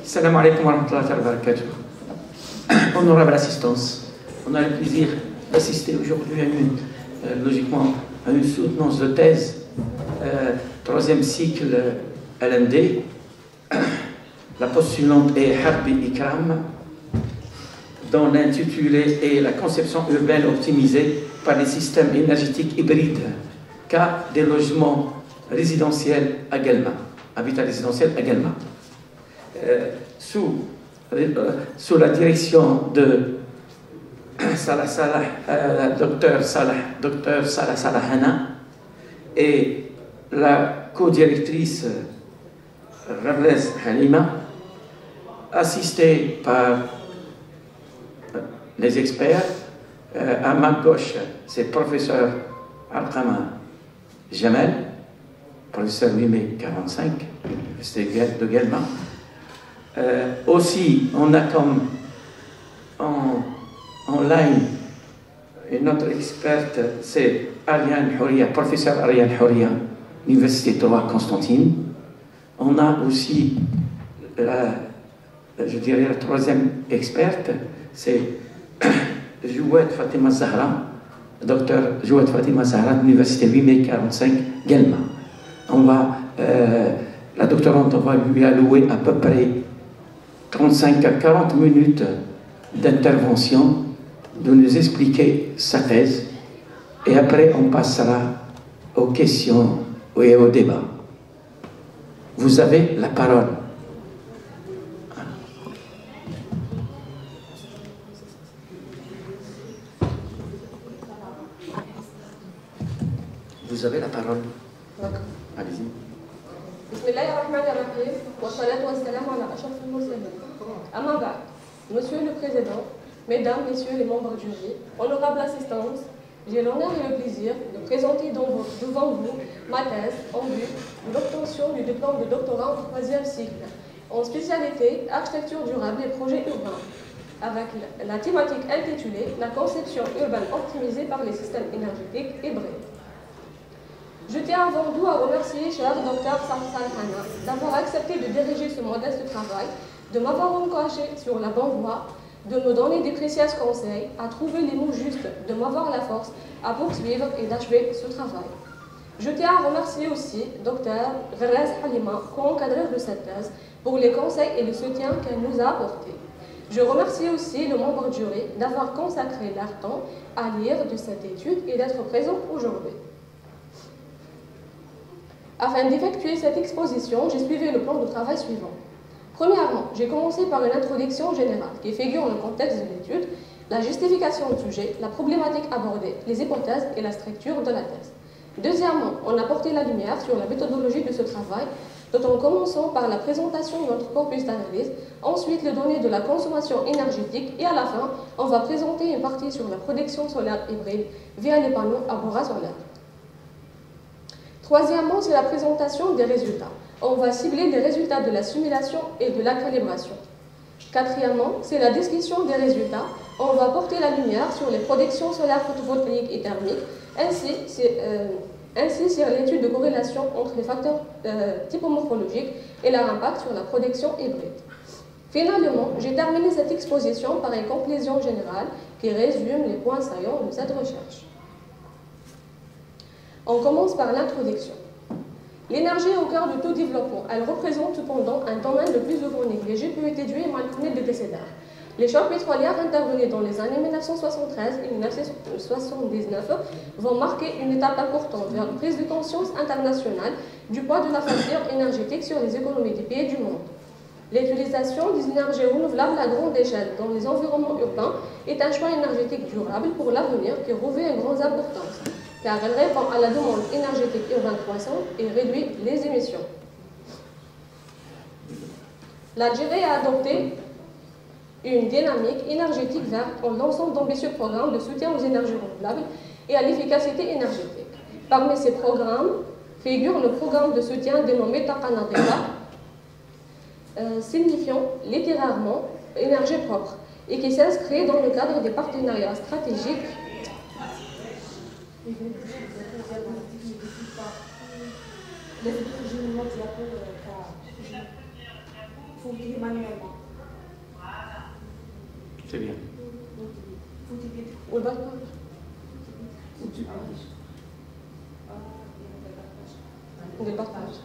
Salam alaikum wa rahmatullahi wa barakatuh. Honorable assistance, on a le plaisir d'assister aujourd'hui à logiquement à une soutenance de thèse, troisième cycle LND. La postulante est Harbi Ikram, dont l'intitulé est la conception urbaine optimisée par les systèmes énergétiques hybrides, cas des logements résidentiels à Guelma, habitat résidentiel à Guelma. Sous la direction de Dr Salah Salahana et la co-directrice Rablez Halima, assistée par les experts. À ma gauche, c'est professeur Alqama Jamel, professeur 8 mai 45, université de Guelma. Aussi, on a comme en ligne une autre experte, c'est Ariane Houria, professeur Ariane Houria, Université Torah Constantine. On a aussi, je dirais, la troisième experte, c'est Jouet Fatima Zahra, docteur Jouet Fatima Zahra, Université 8 mai 45, Guelma. La doctorante, on va lui allouer à peu près 35 à 40 minutes d'intervention, de nous expliquer sa thèse, et après on passera aux questions et au débat. Vous avez la parole. Vous avez la parole. Allez-y. Bismillahirrahmanirrahim. Wa salatu wa salam ala ashrafil mursalin. Amma ba'd. Monsieur le Président, Mesdames, Messieurs les membres du jury, honorable assistance, j'ai l'honneur et le plaisir de présenter devant vous ma thèse en vue de l'obtention du diplôme de doctorat en troisième cycle, en spécialité architecture durable et projets urbains, avec la thématique intitulée La conception urbaine optimisée par les systèmes énergétiques hybrides. Je tiens avant tout à remercier cher Dr Salah Salahana d'avoir accepté de diriger ce modeste travail, de m'avoir encouragé sur la bonne voie, de me donner des précieux conseils, à trouver les mots justes, de m'avoir la force à poursuivre et d'achever ce travail. Je tiens à remercier aussi Dr Rablez Halima, co-encadreur de cette thèse, pour les conseils et le soutien qu'elle nous a apportés. Je remercie aussi le membre du jury d'avoir consacré leur temps à lire de cette étude et d'être présent aujourd'hui. Afin d'effectuer cette exposition, j'ai suivi le plan de travail suivant. Premièrement, j'ai commencé par une introduction générale qui figure le contexte de l'étude, la justification du sujet, la problématique abordée, les hypothèses et la structure de la thèse. Deuxièmement, on a porté la lumière sur la méthodologie de ce travail, tout en commençant par la présentation de notre corpus d'analyse, ensuite les données de la consommation énergétique et à la fin, on va présenter une partie sur la production solaire hybride via les panneaux à bras solaires. Troisièmement, c'est la présentation des résultats. On va cibler les résultats de la simulation et de la calibration. Quatrièmement, c'est la description des résultats. On va porter la lumière sur les productions solaires photovoltaïques et thermiques, ainsi sur l'étude de corrélation entre les facteurs typomorphologiques et leur impact sur la production hybride. Finalement, j'ai terminé cette exposition par une conclusion générale qui résume les points saillants de cette recherche. On commence par l'introduction. L'énergie est au cœur de tout développement. Elle représente cependant un domaine le plus souvent négligé, peu étudié et mal connu des décennaires. Les chocs pétrolières intervenus dans les années 1973 et 1979 vont marquer une étape importante vers une prise de conscience internationale du poids de la facture énergétique sur les économies des pays du monde. L'utilisation des énergies renouvelables à grande échelle dans les environnements urbains est un choix énergétique durable pour l'avenir qui revêt une grande importance, car elle répond à la demande énergétique urbaine croissante et réduit les émissions. L'Algérie a adopté une dynamique énergétique verte en lançant d'ambitieux programmes de soutien aux énergies renouvelables et à l'efficacité énergétique. Parmi ces programmes figure le programme de soutien dénommé Taqanadela, signifiant littéralement énergie propre, et qui s'inscrit dans le cadre des partenariats stratégiques fouiller manuellement. C'est bien. Des partages.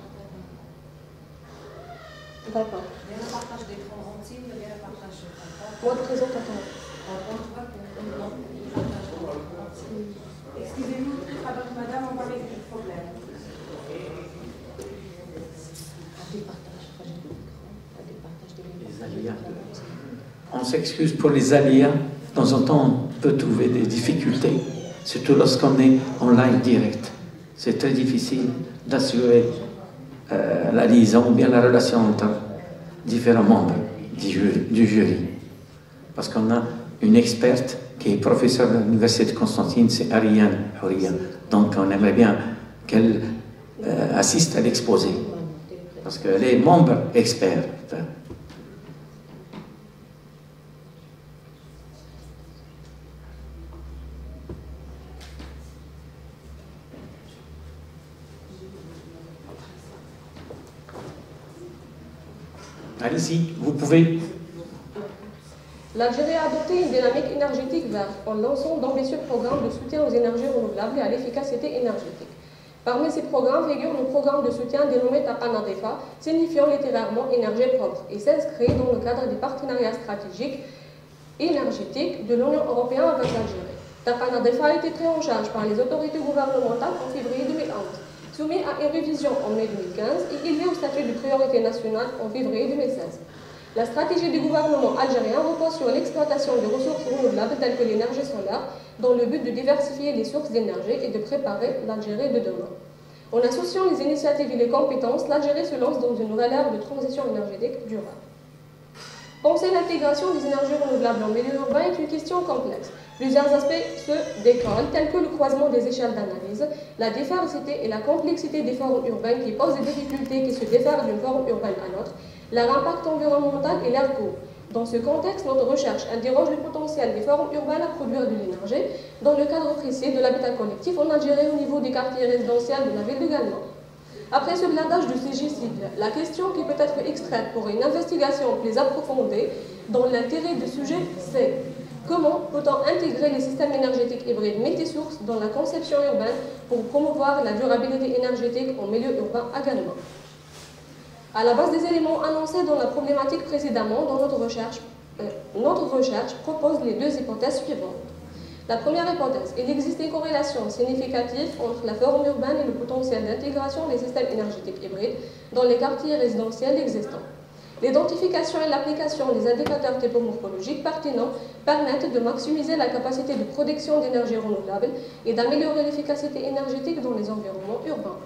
D'accord. Il y a un partage d'écran rentine, il y a un partage de Moi, de présentation. Excusez-nous, madame, on va avec le problème. Les aléas. On s'excuse pour les aléas. De temps en temps, on peut trouver des difficultés, surtout lorsqu'on est en live direct. C'est très difficile d'assurer la liaison ou bien la relation entre différents membres du jury. Parce qu'on a une experte qui est professeure de l'Université de Constantine, c'est Ariane Houria. Donc on aimerait bien qu'elle assiste à l'exposé. Parce qu'elle est membre expert. Allez-y, vous pouvez. L'Algérie a adopté une dynamique énergétique verte en lançant d'ambitieux programmes de soutien aux énergies renouvelables et à l'efficacité énergétique. Parmi ces programmes figure le programme de soutien dénommé Taqana Defa, signifiant littéralement énergie propre, et s'inscrit dans le cadre des partenariats stratégiques énergétiques de l'Union européenne avec l'Algérie. Taqana Defa a été pris en charge par les autorités gouvernementales en février 2011, soumis à une révision en mai 2015 et élevé au statut de priorité nationale en février 2016. La stratégie du gouvernement algérien repose sur l'exploitation des ressources renouvelables telles que l'énergie solaire, dans le but de diversifier les sources d'énergie et de préparer l'Algérie de demain. En associant les initiatives et les compétences, l'Algérie se lance dans une nouvelle ère de transition énergétique durable. Penser l'intégration des énergies renouvelables en milieu urbain est une question complexe. Plusieurs aspects se décollent, tels que le croisement des échelles d'analyse, la diversité et la complexité des formes urbaines qui posent des difficultés qui se diffèrent d'une forme urbaine à l'autre, leur impact environnemental et leur coût. Dans ce contexte, notre recherche interroge le potentiel des formes urbaines à produire de l'énergie dans le cadre précis de l'habitat collectif en Algérie au niveau des quartiers résidentiels de la ville de Galma. Après ce blindage de ces cibles, la question qui peut être extraite pour une investigation plus approfondie dans l'intérêt du sujet, c'est comment peut-on intégrer les systèmes énergétiques hybrides multisources dans la conception urbaine pour promouvoir la durabilité énergétique en milieu urbain à Galma. À la base des éléments annoncés dans la problématique précédemment, dans notre recherche propose les deux hypothèses suivantes. La première hypothèse, il existe une corrélation significative entre la forme urbaine et le potentiel d'intégration des systèmes énergétiques hybrides dans les quartiers résidentiels existants. L'identification et l'application des indicateurs topomorphologiques pertinents permettent de maximiser la capacité de production d'énergie renouvelable et d'améliorer l'efficacité énergétique dans les environnements urbains.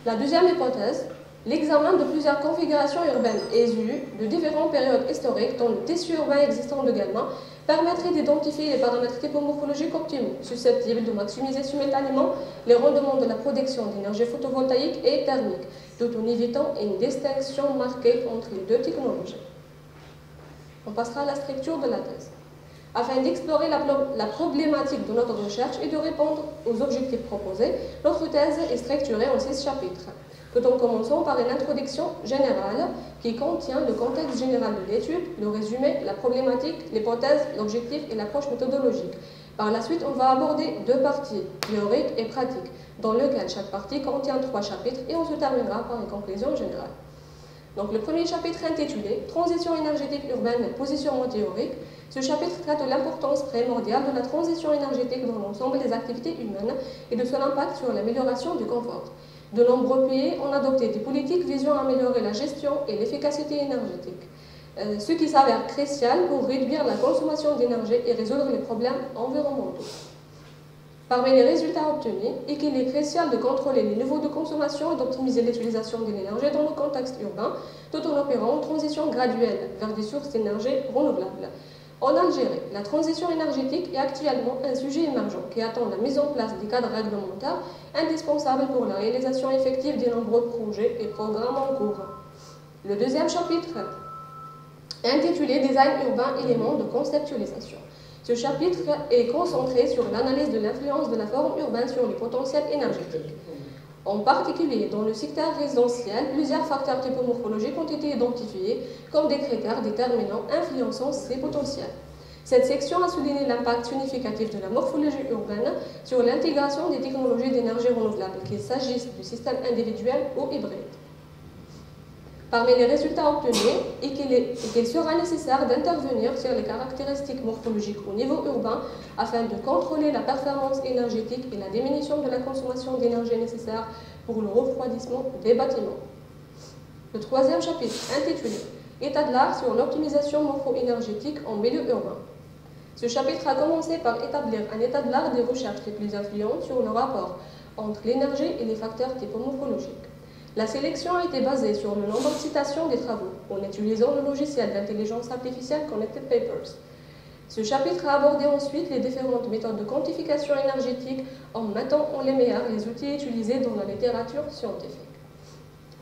La deuxième hypothèse, l'examen de plusieurs configurations urbaines issues de différentes périodes historiques dans le tissu urbain existant de Galma permettrait d'identifier les paramètres typomorphologiques optimaux, susceptibles de maximiser simultanément les rendements de la production d'énergie photovoltaïque et thermique, tout en évitant une distinction marquée entre les deux technologies. On passera à la structure de la thèse. Afin d'explorer la problématique de notre recherche et de répondre aux objectifs proposés, notre thèse est structurée en 6 chapitres. Tout en commençant par une introduction générale qui contient le contexte général de l'étude, le résumé, la problématique, l'hypothèse, l'objectif et l'approche méthodologique. Par la suite, on va aborder 2 parties, théoriques et pratiques, dans lesquelles chaque partie contient 3 chapitres et on se terminera par une conclusion générale. Donc le premier chapitre intitulé « Transition énergétique urbaine et positionnement théorique », ce chapitre traite de l'importance primordiale de la transition énergétique dans l'ensemble des activités humaines et de son impact sur l'amélioration du confort. De nombreux pays ont adopté des politiques visant à améliorer la gestion et l'efficacité énergétique, ce qui s'avère crucial pour réduire la consommation d'énergie et résoudre les problèmes environnementaux. Parmi les résultats obtenus, est qu'il est crucial de contrôler les niveaux de consommation et d'optimiser l'utilisation de l'énergie dans le contexte urbain, tout en opérant une transition graduelle vers des sources d'énergie renouvelables. En Algérie, la transition énergétique est actuellement un sujet émergent qui attend la mise en place des cadres réglementaires indispensables pour la réalisation effective de nombreux projets et programmes en cours. Le deuxième chapitre est intitulé « Design urbain, éléments de conceptualisation ». Ce chapitre est concentré sur l'analyse de l'influence de la forme urbaine sur les potentiels énergétiques. En particulier, dans le secteur résidentiel, plusieurs facteurs typomorphologiques ont été identifiés comme des critères déterminants influençant ces potentiels. Cette section a souligné l'impact significatif de la morphologie urbaine sur l'intégration des technologies d'énergie renouvelable, qu'il s'agisse du système individuel ou hybride. Parmi les résultats obtenus est qu'il sera nécessaire d'intervenir sur les caractéristiques morphologiques au niveau urbain afin de contrôler la performance énergétique et la diminution de la consommation d'énergie nécessaire pour le refroidissement des bâtiments. Le troisième chapitre, intitulé « État de l'art sur l'optimisation morpho-énergétique en milieu urbain ». Ce chapitre a commencé par établir un état de l'art des recherches les plus influentes sur le rapport entre l'énergie et les facteurs typomorphologiques. La sélection a été basée sur le nombre de citations des travaux, en utilisant le logiciel d'intelligence artificielle Connected Papers. Ce chapitre a abordé ensuite les différentes méthodes de quantification énergétique en mettant en lumière les outils utilisés dans la littérature scientifique.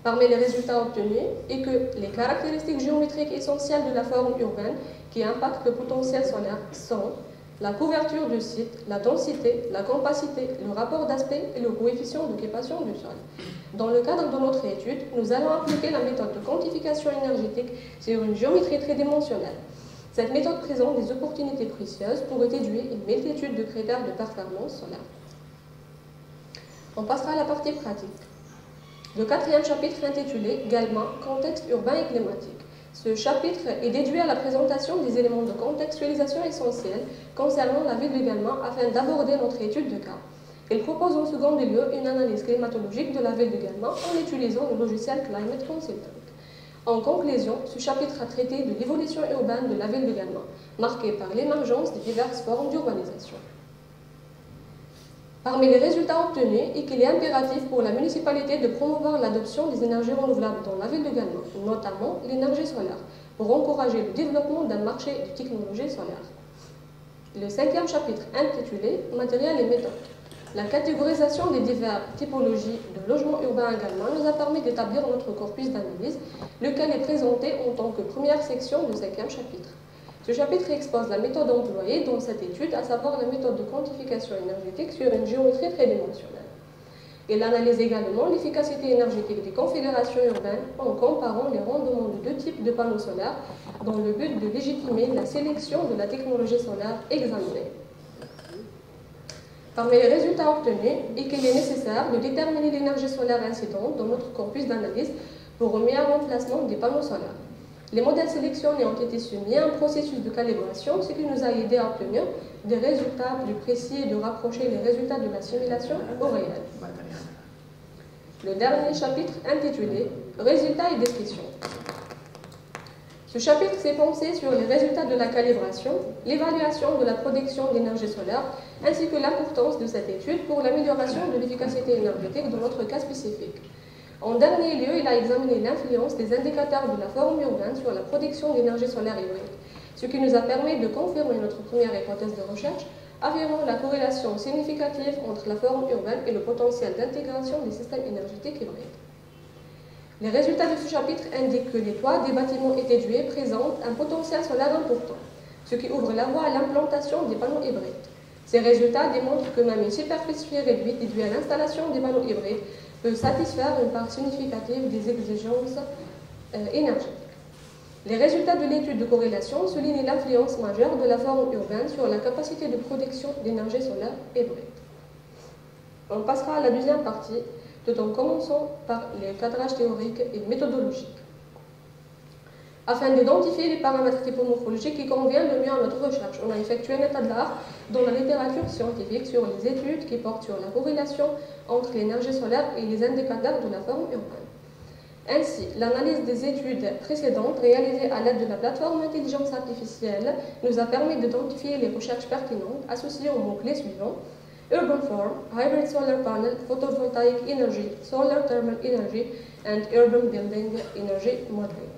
Parmi les résultats obtenus est que les caractéristiques géométriques essentielles de la forme urbaine qui impactent le potentiel solaire sont la couverture du site, la densité, la compacité, le rapport d'aspect et le coefficient d'occupation du sol. Dans le cadre de notre étude, nous allons appliquer la méthode de quantification énergétique sur une géométrie tridimensionnelle. Cette méthode présente des opportunités précieuses pour étudier une multitude de critères de performance solaire. On passera à la partie pratique. Le quatrième chapitre intitulé également « Contexte urbain et climatique ». Ce chapitre est dédié à la présentation des éléments de contextualisation essentiels concernant la ville de Guelma afin d'aborder notre étude de cas. Il propose en second lieu une analyse climatologique de la ville de Guelma en utilisant le logiciel Climate Consultant. En conclusion, ce chapitre a traité de l'évolution urbaine de la ville de Guelma, marquée par l'émergence de diverses formes d'urbanisation. Parmi les résultats obtenus est qu'il est impératif pour la municipalité de promouvoir l'adoption des énergies renouvelables dans la ville de Guelma, notamment l'énergie solaire, pour encourager le développement d'un marché de technologies solaires. Le cinquième chapitre intitulé « Matériel et méthodes ». La catégorisation des diverses typologies de logements urbains à Guelma nous a permis d'établir notre corpus d'analyse, lequel est présenté en tant que première section du cinquième chapitre. Ce chapitre expose la méthode employée dans cette étude, à savoir la méthode de quantification énergétique sur une géométrie tridimensionnelle. Il analyse également l'efficacité énergétique des configurations urbaines en comparant les rendements de deux types de panneaux solaires dans le but de légitimer la sélection de la technologie solaire examinée. Parmi les résultats obtenus est qu'il est nécessaire de déterminer l'énergie solaire incidente dans notre corpus d'analyse pour un meilleur remplacement des panneaux solaires. Les modèles sélectionnés ont été soumis à un processus de calibration, ce qui nous a aidé à obtenir des résultats plus précis et de rapprocher les résultats de la simulation au réel. Le dernier chapitre intitulé « Résultats et descriptions ». Ce chapitre s'est pensé sur les résultats de la calibration, l'évaluation de la production d'énergie solaire, ainsi que l'importance de cette étude pour l'amélioration de l'efficacité énergétique dans notre cas spécifique. En dernier lieu, il a examiné l'influence des indicateurs de la forme urbaine sur la production d'énergie solaire hybride, ce qui nous a permis de confirmer notre première hypothèse de recherche, affirmant la corrélation significative entre la forme urbaine et le potentiel d'intégration des systèmes énergétiques hybrides. Les résultats de ce chapitre indiquent que les toits des bâtiments étudiés présentent un potentiel solaire important, ce qui ouvre la voie à l'implantation des panneaux hybrides. Ces résultats démontrent que même une superficie réduite dédiée à l'installation des panneaux hybrides peut satisfaire une part significative des exigences énergétiques. Les résultats de l'étude de corrélation soulignent l'influence majeure de la forme urbaine sur la capacité de production d'énergie solaire hybride. On passera à la deuxième partie, tout en commençant par les cadrages théoriques et méthodologiques. Afin d'identifier les paramètres typomorphologiques qui conviennent le mieux à notre recherche, on a effectué un état de l'art dans la littérature scientifique sur les études qui portent sur la corrélation entre l'énergie solaire et les indicateurs de la forme urbaine. Ainsi, l'analyse des études précédentes réalisées à l'aide de la plateforme intelligence artificielle nous a permis d'identifier les recherches pertinentes associées aux mots-clés suivants: Urban Form, Hybrid Solar Panel, Photovoltaic Energy, Solar Thermal Energy, and Urban Building Energy Modeling.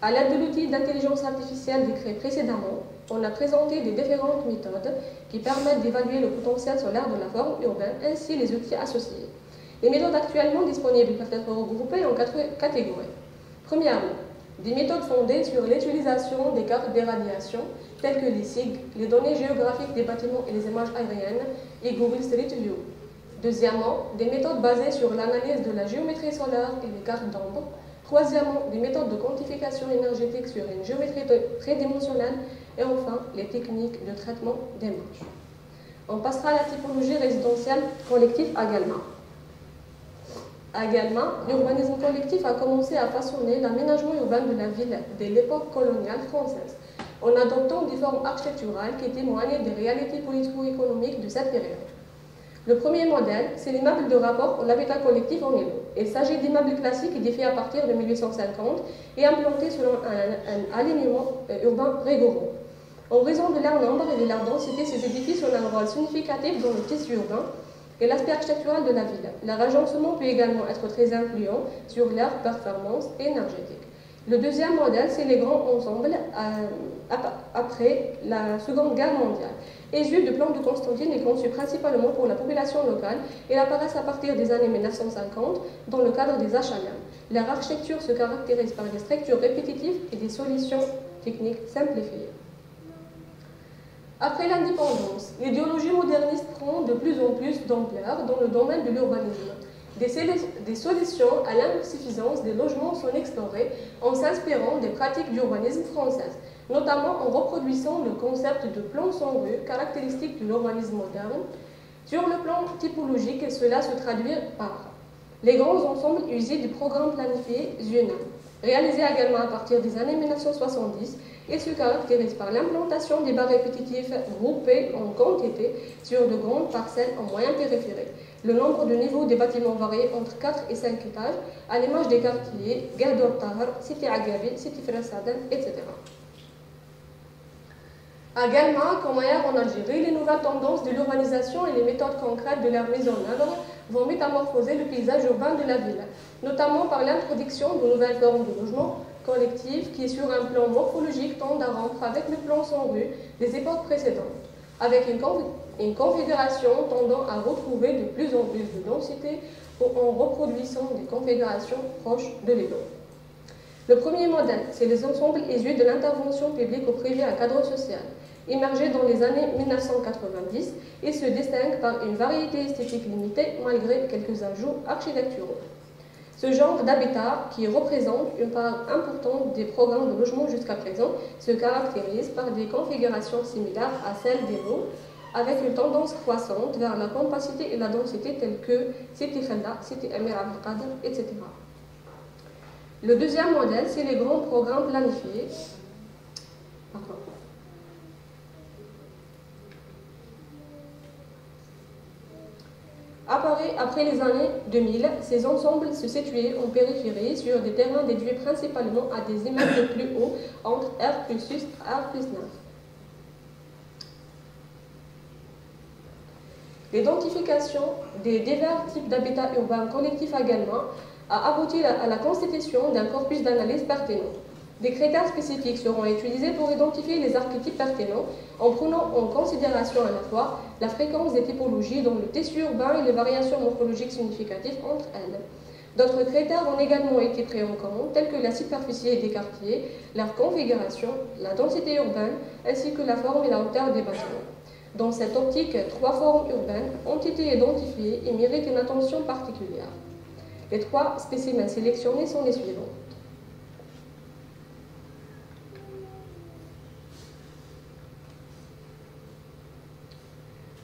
À l'aide de l'outil d'intelligence artificielle décrit précédemment, on a présenté des différentes méthodes qui permettent d'évaluer le potentiel solaire de la forme urbaine ainsi les outils associés. Les méthodes actuellement disponibles peuvent être regroupées en 4 catégories. Premièrement, des méthodes fondées sur l'utilisation des cartes d'irradiation telles que les SIG, les données géographiques des bâtiments et les images aériennes et Google Street View. Deuxièmement, des méthodes basées sur l'analyse de la géométrie solaire et les cartes d'ombre. Troisièmement, des méthodes de quantification énergétique sur une géométrie tridimensionnelle. Et enfin, les techniques de traitement des marges. On passera à la typologie résidentielle collective à Guelma. À Guelma, l'urbanisme collectif a commencé à façonner l'aménagement urbain de la ville dès l'époque coloniale française, en adoptant des formes architecturales qui témoignent des réalités politico-économiques de cette période. Le premier modèle, c'est l'immeuble de rapport en habitat collectif en îlot. Il s'agit d'immeubles classiques édifiés à partir de 1850 et implantés selon un alignement urbain rigoureux. En raison de leur nombre et de leur densité, ces édifices ont un rôle significatif dans le tissu urbain et l'aspect architectural de la ville. Leur agencement peut également être très influent sur leur performance énergétique. Le deuxième modèle, c'est les grands ensembles après la Seconde Guerre mondiale. Issus du plan de Constantine et conçus principalement pour la population locale, ils apparaissent à partir des années 1950 dans le cadre des HLM. Leur architecture se caractérise par des structures répétitives et des solutions techniques simplifiées. Après l'indépendance, l'idéologie moderniste prend de plus en plus d'ampleur dans le domaine de l'urbanisme. Des solutions à l'insuffisance des logements sont explorées en s'inspirant des pratiques d'urbanisme françaises, notamment en reproduisant le concept de plan sans rue, caractéristique de l'urbanisme moderne. Sur le plan typologique, cela se traduit par les grands ensembles usés du programme planifié ZUNA, réalisé également à partir des années 1970. Il se caractérise par l'implantation des bars répétitifs groupés en quantité sur de grandes parcelles en moyen périphérique. Le nombre de niveaux des bâtiments varie entre 4 et 5 étages, à l'image des quartiers Gardor Tahar, Siti Agabi, Siti Frasadan, etc. À Guelma, comme ailleurs en Algérie, les nouvelles tendances de l'urbanisation et les méthodes concrètes de leur mise en œuvre vont métamorphoser le paysage urbain de la ville, notamment par l'introduction de nouvelles formes de logement collectif qui, sur un plan morphologique, tendent à rompre avec le plan sans rue des époques précédentes, avec une configuration tendant à retrouver de plus en plus de densité en reproduisant des configurations proches de l'îlot. Le premier modèle, c'est les ensembles issus de l'intervention publique ou privée à cadre social. Émergé dans les années 1990, il se distingue par une variété esthétique limitée malgré quelques ajouts architecturaux. Ce genre d'habitat, qui représente une part importante des programmes de logement jusqu'à présent, se caractérise par des configurations similaires à celles des lots, avec une tendance croissante vers la compacité et la densité telles que Siti Khenda, Siti Amir Abdelkader, etc. Le deuxième modèle, c'est les grands programmes planifiés. Apparu après les années 2000, ces ensembles se situaient en périphérie sur des terrains dédiés principalement à des immeubles plus hauts entre R+6 et R+9. L'identification des divers types d'habitats urbains collectifs également a abouti à la constitution d'un corpus d'analyse pertinent. Des critères spécifiques seront utilisés pour identifier les archétypes pertinents en prenant en considération à la fois la fréquence des typologies dans le tissu urbain et les variations morphologiques significatives entre elles. D'autres critères ont également été pris en compte, tels que la superficie des quartiers, leur configuration, la densité urbaine, ainsi que la forme et la hauteur des bâtiments. Dans cette optique, 3 formes urbaines ont été identifiées et méritent une attention particulière. Les 3 spécimens sélectionnés sont les suivants.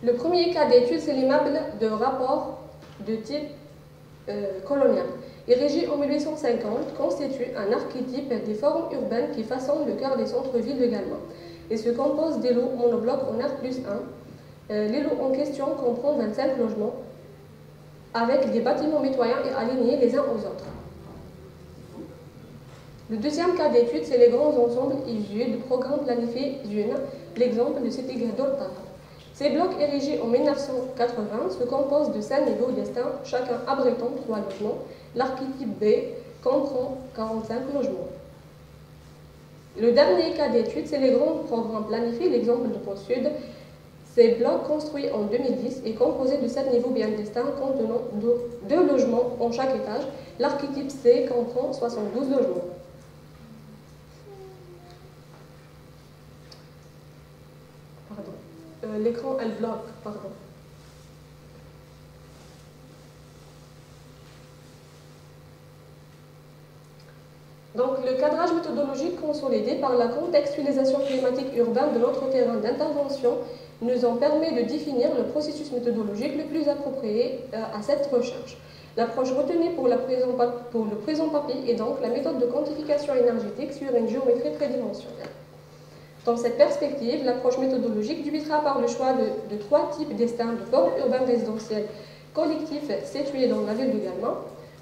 Le premier cas d'étude, c'est l'immeuble de rapport de type colonial. Érigé en 1850, constitue un archétype des formes urbaines qui façonnent le cœur des centres-villes de Guelma. Il se compose d'îlots monoblocs en R+1. L'îlot en question comprend 25 logements avec des bâtiments mitoyens et alignés les uns aux autres. Le deuxième cas d'étude, c'est les grands ensembles issus du programme planifié ZUNA, l'exemple de Siti Ghador Tahar. Ces blocs érigés en 1980 se composent de 5 niveaux distincts, chacun abritant 3 logements. L'archétype B comprend 45 logements. Le dernier cas d'étude, c'est les grands programmes planifiés, l'exemple de Pôle Sud. Ces blocs construits en 2010 est composé de 7 niveaux bien distincts contenant 2 logements en chaque étage. L'archétype C comprend 72 logements. L'écran, elle bloque, pardon. Donc, le cadrage méthodologique consolidé par la contextualisation climatique urbaine de notre terrain d'intervention nous en permet de définir le processus méthodologique le plus approprié à cette recherche. L'approche retenue pour le présent papier est donc la méthode de quantification énergétique sur une géométrie tridimensionnelle. Dans cette perspective, l'approche méthodologique débutera par le choix de 3 types d'estains de formes urbaines résidentielles collectifs situés dans la ville de Galma.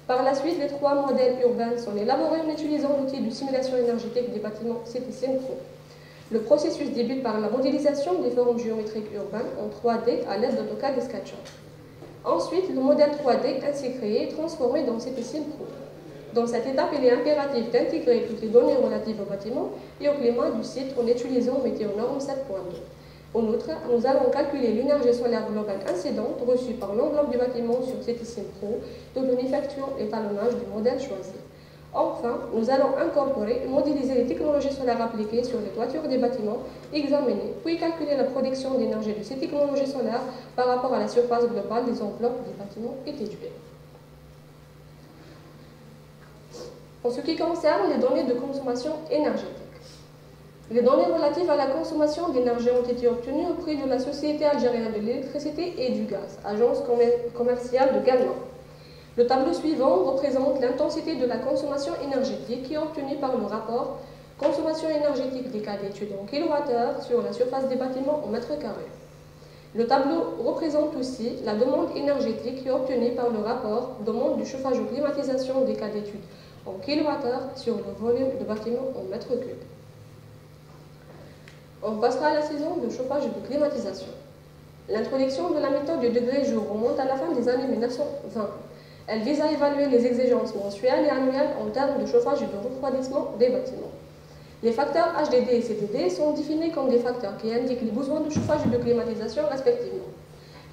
Par la suite, les 3 modèles urbains sont élaborés en utilisant l'outil de simulation énergétique des bâtiments CTSIM-Pro. Le processus débute par la modélisation des formes géométriques urbaines en 3D à l'aide d'AutoCAD et SketchUp. Ensuite, le modèle 3D ainsi créé est transformé dans CTSIM-Pro. Dans cette étape, il est impératif d'intégrer toutes les données relatives au bâtiment et au climat du site en utilisant Météonorme 7.2. En outre, nous allons calculer l'énergie solaire globale incidente reçue par l'enveloppe du bâtiment sur CTSIM-Pro, dont nous effectuons l'étalonnage du modèle choisi. Enfin, nous allons incorporer et modéliser les technologies solaires appliquées sur les toitures des bâtiments, examiner, puis calculer la production d'énergie de ces technologies solaires par rapport à la surface globale des enveloppes des bâtiments étudiés. En ce qui concerne les données de consommation énergétique, les données relatives à la consommation d'énergie ont été obtenues auprès de la Société algérienne de l'électricité et du gaz, agence commerciale de Galma. Le tableau suivant représente l'intensité de la consommation énergétique qui est obtenue par le rapport consommation énergétique des cas d'étude en kWh sur la surface des bâtiments en mètres carrés. Le tableau représente aussi la demande énergétique qui est obtenue par le rapport demande du chauffage ou climatisation des cas d'étude en kWh sur le volume de bâtiments en mètres cubes. On passera à la saison de chauffage et de climatisation. L'introduction de la méthode du degré-jour remonte à la fin des années 1920. Elle vise à évaluer les exigences mensuelles et annuelles en termes de chauffage et de refroidissement des bâtiments. Les facteurs HDD et CDD sont définis comme des facteurs qui indiquent les besoins de chauffage et de climatisation respectivement.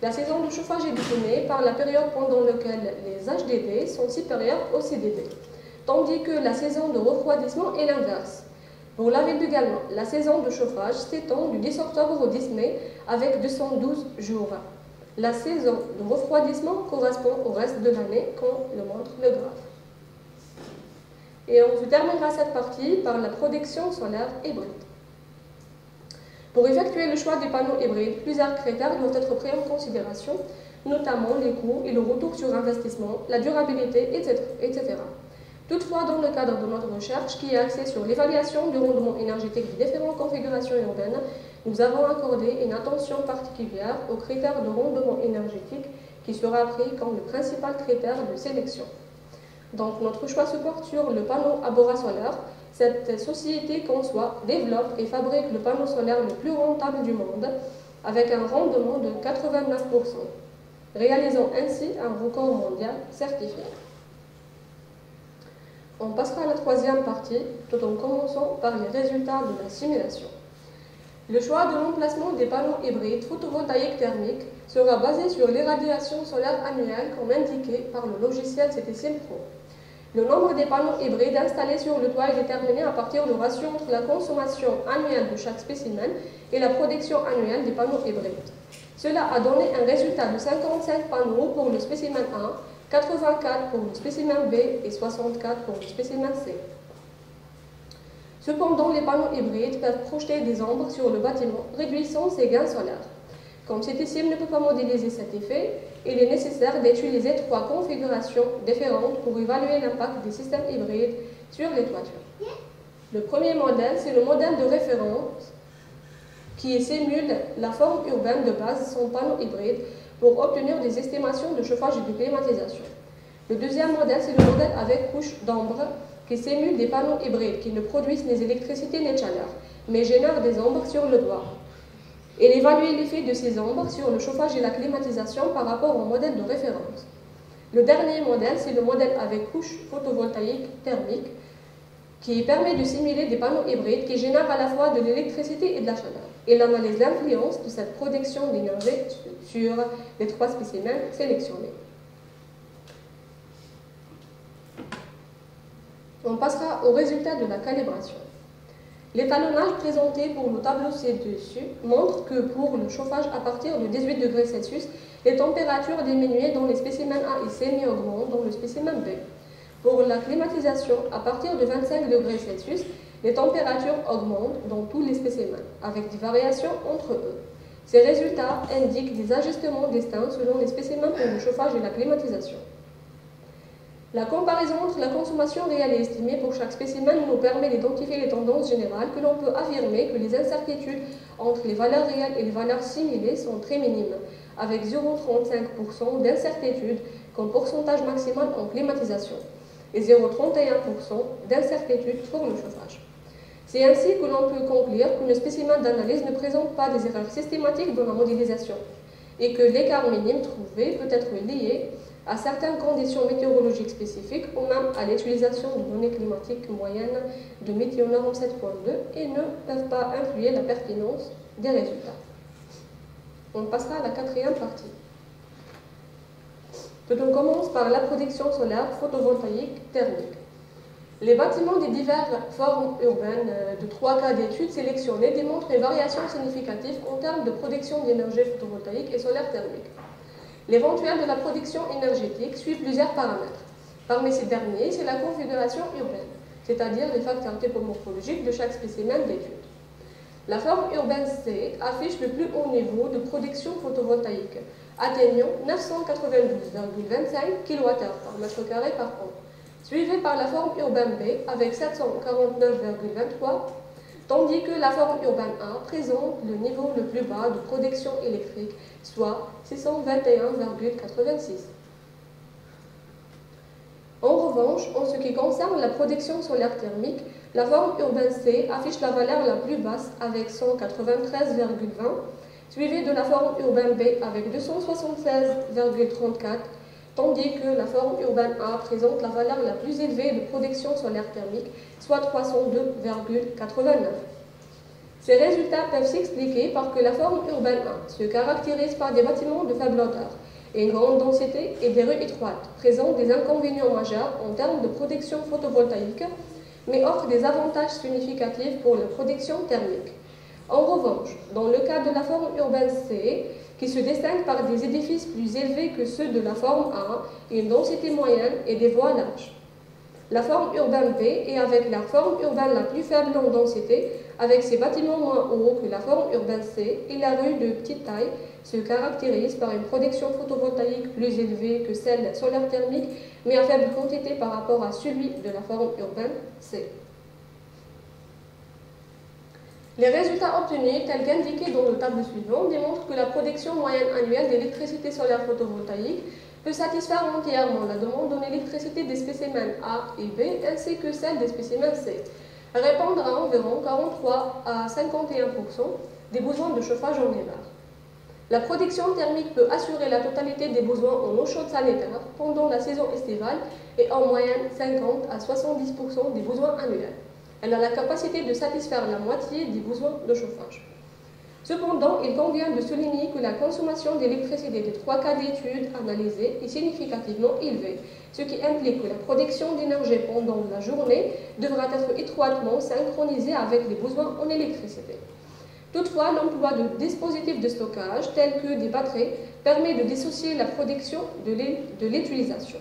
La saison de chauffage est définie par la période pendant laquelle les HDD sont supérieurs aux CDD, tandis que la saison de refroidissement est l'inverse. Pour la ville de Galma, la saison de chauffage s'étend du 10 octobre au 10 mai avec 212 jours. La saison de refroidissement correspond au reste de l'année, comme le montre le graphe. Et on se terminera cette partie par la production solaire hybride. Pour effectuer le choix des panneaux hybrides, plusieurs critères doivent être pris en considération, notamment les coûts et le retour sur investissement, la durabilité, etc. Toutefois, dans le cadre de notre recherche, qui est axée sur l'évaluation du rendement énergétique des différentes configurations urbaines, nous avons accordé une attention particulière aux critères de rendement énergétique qui sera pris comme le principal critère de sélection. Donc, notre choix se porte sur le panneau Abora Solaire. Cette société conçoit, développe et fabrique le panneau solaire le plus rentable du monde, avec un rendement de 89%, réalisant ainsi un record mondial certifié. On passera à la troisième partie, tout en commençant par les résultats de la simulation. Le choix de l'emplacement des panneaux hybrides photovoltaïques thermiques sera basé sur l'irradiation solaire annuelle comme indiqué par le logiciel CTSIM-Pro. Le nombre des panneaux hybrides installés sur le toit est déterminé à partir du ratio entre la consommation annuelle de chaque spécimen et la production annuelle des panneaux hybrides. Cela a donné un résultat de 55 panneaux pour le spécimen A, 84 pour le spécimen B et 64 pour le spécimen C. Cependant, les panneaux hybrides peuvent projeter des ombres sur le bâtiment, réduisant ses gains solaires. Comme CTSIM ne peut pas modéliser cet effet, il est nécessaire d'utiliser 3 configurations différentes pour évaluer l'impact des systèmes hybrides sur les toitures. Le premier modèle, c'est le modèle de référence qui simule la forme urbaine de base sans panneau hybride pour obtenir des estimations de chauffage et de climatisation. Le deuxième modèle, c'est le modèle avec couche d'ombre qui simule des panneaux hybrides qui ne produisent ni électricité ni chaleur, mais génèrent des ombres sur le toit. Et évalue l'effet de ces ombres sur le chauffage et la climatisation par rapport au modèle de référence. Le dernier modèle, c'est le modèle avec couche photovoltaïque thermique qui permet de simuler des panneaux hybrides qui génèrent à la fois de l'électricité et de la chaleur. Il analyse l'influence de cette production d'énergie sur les 3 spécimens sélectionnés. On passera au résultat de la calibration. L'étalonnage présenté pour le tableau ci-dessus montre que pour le chauffage à partir de 18 degrés Celsius, les températures diminuent dans les spécimens A et C mais augmentent dans le spécimen B. Pour la climatisation, à partir de 25 degrés Celsius, les températures augmentent dans tous les spécimens, avec des variations entre eux. Ces résultats indiquent des ajustements distincts selon les spécimens pour le chauffage et la climatisation. La comparaison entre la consommation réelle et estimée pour chaque spécimen nous permet d'identifier les tendances générales que l'on peut affirmer que les incertitudes entre les valeurs réelles et les valeurs simulées sont très minimes, avec 0,35% d'incertitude comme pourcentage maximal en climatisation et 0,31% d'incertitude pour le chauffage. C'est ainsi que l'on peut conclure que le spécimen d'analyse ne présente pas des erreurs systématiques dans la modélisation et que l'écart minime trouvé peut être lié à certaines conditions météorologiques spécifiques ou même à l'utilisation de données climatiques moyennes de Météonorme 7.2 et ne peuvent pas influer la pertinence des résultats. On passera à la quatrième partie. On commence par la protection solaire photovoltaïque thermique. Les bâtiments des diverses formes urbaines de 3 cas d'études sélectionnés démontrent une variation significative en termes de production d'énergie photovoltaïque et solaire thermique. L'éventuel de la production énergétique suit plusieurs paramètres. Parmi ces derniers, c'est la configuration urbaine, c'est-à-dire les facteurs topomorphologiques de chaque spécimen d'étude. La forme urbaine C affiche le plus haut niveau de production photovoltaïque, atteignant 992,25 kWh par mètre carré par an, suivie par la forme urbaine B avec 749,23, tandis que la forme urbaine A présente le niveau le plus bas de production électrique, soit 621,86. En revanche, en ce qui concerne la production solaire thermique, la forme urbaine C affiche la valeur la plus basse avec 193,20, suivie de la forme urbaine B avec 276,34, tandis que la forme urbaine A présente la valeur la plus élevée de production solaire thermique, soit 302,89. Ces résultats peuvent s'expliquer par que la forme urbaine A se caractérise par des bâtiments de faible hauteur et une grande densité et des rues étroites, présentent des inconvénients majeurs en termes de protection photovoltaïque, mais offrent des avantages significatifs pour la protection thermique. En revanche, dans le cas de la forme urbaine C, qui se distingue par des édifices plus élevés que ceux de la forme A, une densité moyenne et des voies larges. La forme urbaine B est avec la forme urbaine la plus faible en densité, avec ses bâtiments moins hauts que la forme urbaine C et la rue de petite taille se caractérise par une production photovoltaïque plus élevée que celle solaire thermique, mais à faible quantité par rapport à celui de la forme urbaine C. Les résultats obtenus, tels qu'indiqués dans le tableau suivant, démontrent que la production moyenne annuelle d'électricité solaire photovoltaïque peut satisfaire entièrement la demande en électricité des spécimens A et B ainsi que celle des spécimens C, répondre à environ 43 à 51% des besoins de chauffage en hiver. La production thermique peut assurer la totalité des besoins en eau chaude sanitaire pendant la saison estivale et en moyenne 50 à 70% des besoins annuels. Elle a la capacité de satisfaire la moitié des besoins de chauffage. Cependant, il convient de souligner que la consommation d'électricité des 3 cas d'études analysés est significativement élevée, ce qui implique que la production d'énergie pendant la journée devra être étroitement synchronisée avec les besoins en électricité. Toutefois, l'emploi de dispositifs de stockage tels que des batteries permet de dissocier la production de l'utilisation.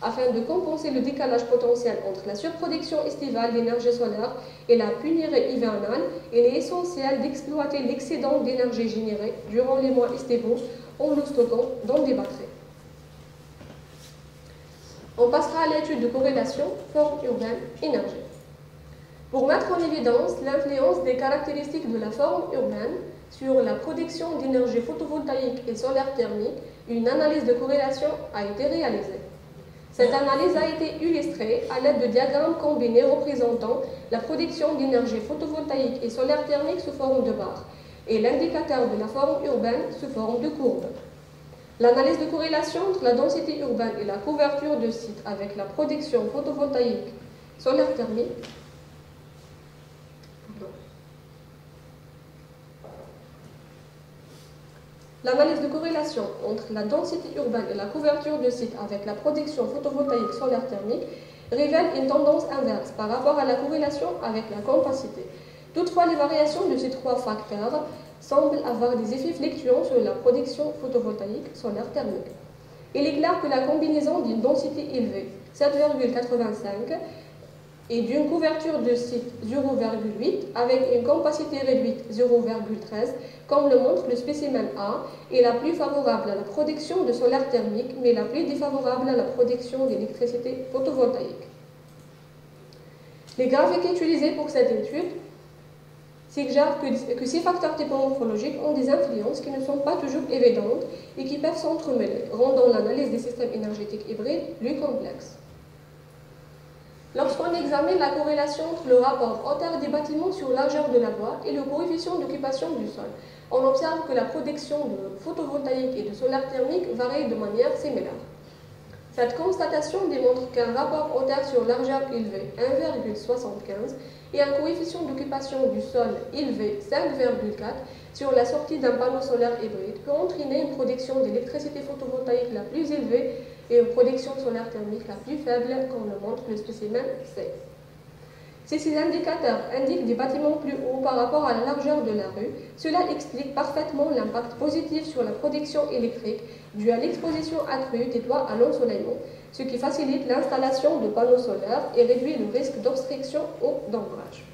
Afin de compenser le décalage potentiel entre la surproduction estivale d'énergie solaire et la pénurie hivernale, il est essentiel d'exploiter l'excédent d'énergie généré durant les mois estivaux en le stockant dans des batteries. On passera à l'étude de corrélation forme urbaine énergie. Pour mettre en évidence l'influence des caractéristiques de la forme urbaine sur la production d'énergie photovoltaïque et solaire thermique, une analyse de corrélation a été réalisée. Cette analyse a été illustrée à l'aide de diagrammes combinés représentant la production d'énergie photovoltaïque et solaire thermique sous forme de barre et l'indicateur de la forme urbaine sous forme de courbe. L'analyse de corrélation entre la densité urbaine et la couverture de site avec la production photovoltaïque solaire thermique L'analyse de corrélation entre la densité urbaine et la couverture de site avec la production photovoltaïque solaire thermique révèle une tendance inverse par rapport à la corrélation avec la compacité. Toutefois, les variations de ces 3 facteurs semblent avoir des effets fluctuants sur la production photovoltaïque solaire thermique. Il est clair que la combinaison d'une densité élevée, 7,85, et d'une couverture de site 0,8 avec une capacité réduite 0,13, comme le montre le spécimen A, est la plus favorable à la production de solaire thermique, mais la plus défavorable à la production d'électricité photovoltaïque. Les graphiques utilisés pour cette étude suggèrent que ces facteurs typomorphologiques ont des influences qui ne sont pas toujours évidentes et qui peuvent s'entremêler, rendant l'analyse des systèmes énergétiques hybrides plus complexe. Lorsqu'on examine la corrélation entre le rapport hauteur des bâtiments sur largeur de la voie et le coefficient d'occupation du sol, on observe que la production de photovoltaïque et de solaire thermique varie de manière similaire. Cette constatation démontre qu'un rapport hauteur sur largeur élevé 1,75 et un coefficient d'occupation du sol élevé 5,4 sur la sortie d'un panneau solaire hybride peut entraîner une production d'électricité photovoltaïque la plus élevée et une production solaire thermique la plus faible, comme le montre le spécimen C. Si ces indicateurs indiquent des bâtiments plus hauts par rapport à la largeur de la rue, cela explique parfaitement l'impact positif sur la production électrique dû à l'exposition accrue des toits à l'ensoleillement, ce qui facilite l'installation de panneaux solaires et réduit le risque d'obstruction ou d'ombrage.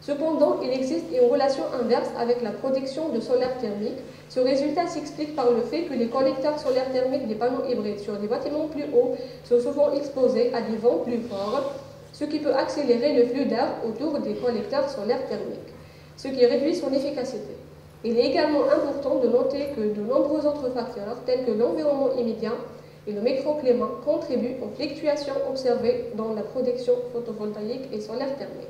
Cependant, il existe une relation inverse avec la production de solaire thermique. Ce résultat s'explique par le fait que les collecteurs solaires thermiques des panneaux hybrides sur des bâtiments plus hauts sont souvent exposés à des vents plus forts, ce qui peut accélérer le flux d'air autour des collecteurs solaires thermiques, ce qui réduit son efficacité. Il est également important de noter que de nombreux autres facteurs, tels que l'environnement immédiat et le microclimat, contribuent aux fluctuations observées dans la production photovoltaïque et solaire thermique.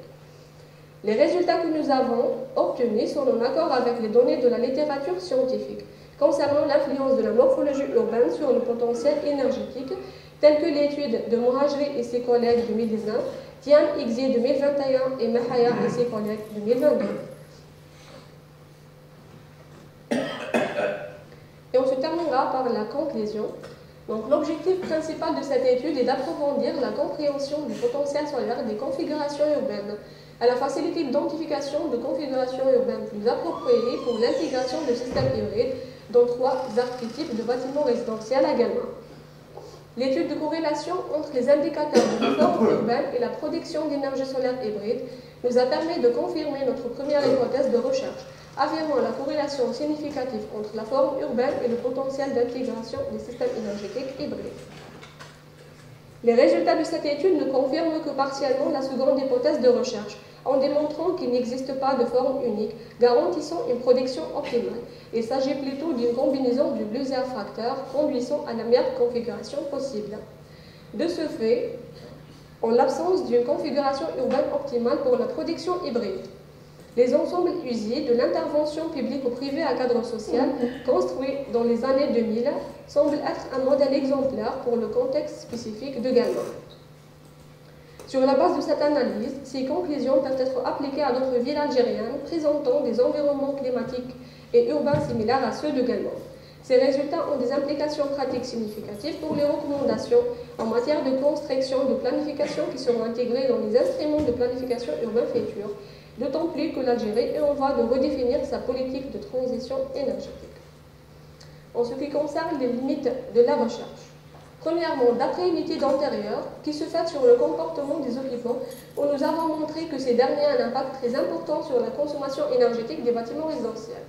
Les résultats que nous avons obtenus sont en accord avec les données de la littérature scientifique concernant l'influence de la morphologie urbaine sur le potentiel énergétique, telle que l'étude de Mohajri et ses collègues 2019, Tian Xie 2021 et Mahaya et ses collègues 2022. Et on se terminera par la conclusion. Donc, l'objectif principal de cette étude est d'approfondir la compréhension du potentiel solaire des configurations urbaines, à la facilité d'identification de configurations urbaines plus appropriées pour l'intégration de systèmes hybrides dans 3 archétypes de bâtiments résidentiels également. L'étude de corrélation entre les indicateurs de la forme urbaine et la production d'énergie solaire hybride nous a permis de confirmer notre première hypothèse de recherche, affirmant la corrélation significative entre la forme urbaine et le potentiel d'intégration des systèmes énergétiques hybrides. Les résultats de cette étude ne confirment que partiellement la seconde hypothèse de recherche, en démontrant qu'il n'existe pas de forme unique garantissant une production optimale. Il s'agit plutôt d'une combinaison de plusieurs facteurs conduisant à la meilleure configuration possible. De ce fait, en l'absence d'une configuration urbaine optimale pour la production hybride, les ensembles usés de l'intervention publique ou privée à cadre social, construits dans les années 2000, semblent être un modèle exemplaire pour le contexte spécifique de Galma. Sur la base de cette analyse, ces conclusions peuvent être appliquées à d'autres villes algériennes présentant des environnements climatiques et urbains similaires à ceux de Galma. Ces résultats ont des implications pratiques significatives pour les recommandations en matière de construction de planification qui seront intégrées dans les instruments de planification urbaine future, d'autant plus que l'Algérie est en voie de redéfinir sa politique de transition énergétique. En ce qui concerne les limites de la recherche, premièrement, d'après une étude antérieure qui se fait sur le comportement des occupants, où nous avons montré que ces derniers ont un impact très important sur la consommation énergétique des bâtiments résidentiels.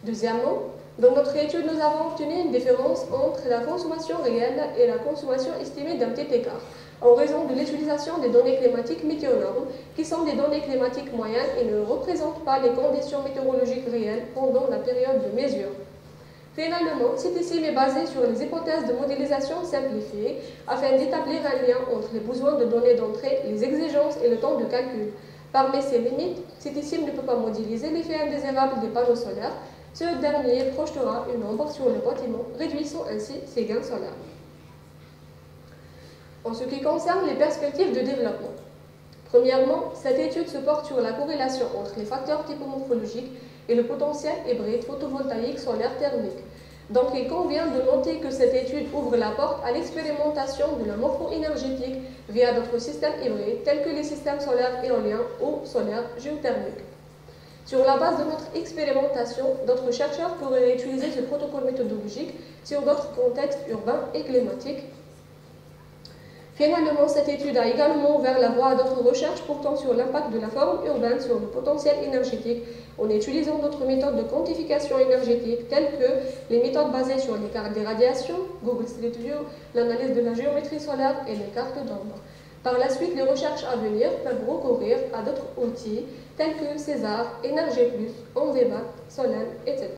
Deuxièmement, dans notre étude, nous avons obtenu une différence entre la consommation réelle et la consommation estimée d'un petit écart, en raison de l'utilisation des données climatiques météonormes, qui sont des données climatiques moyennes et ne représentent pas les conditions météorologiques réelles pendant la période de mesure. Finalement, cette estime est basée sur les hypothèses de modélisation simplifiée afin d'établir un lien entre les besoins de données d'entrée, les exigences et le temps de calcul. Parmi ces limites, cette estime ne peut pas modéliser l'effet indésirable des panneaux solaires. Ce dernier projetera une ombre sur le bâtiment, réduisant ainsi ses gains solaires. En ce qui concerne les perspectives de développement, premièrement, cette étude se porte sur la corrélation entre les facteurs typomorphologiques et le potentiel hybride photovoltaïque solaire thermique. Donc il convient de noter que cette étude ouvre la porte à l'expérimentation de la morpho-énergétique via d'autres systèmes hybrides tels que les systèmes solaires éoliens ou solaires géothermiques. Sur la base de notre expérimentation, d'autres chercheurs pourraient utiliser ce protocole méthodologique sur d'autres contextes urbains et climatiques. Finalement, cette étude a également ouvert la voie à d'autres recherches portant sur l'impact de la forme urbaine sur le potentiel énergétique en utilisant d'autres méthodes de quantification énergétique telles que les méthodes basées sur les cartes des radiations, Google Street View, l'analyse de la géométrie solaire et les cartes d'ombre. Par la suite, les recherches à venir peuvent recourir à d'autres outils tels que César, Énergie Plus, Onveba, Solène, etc.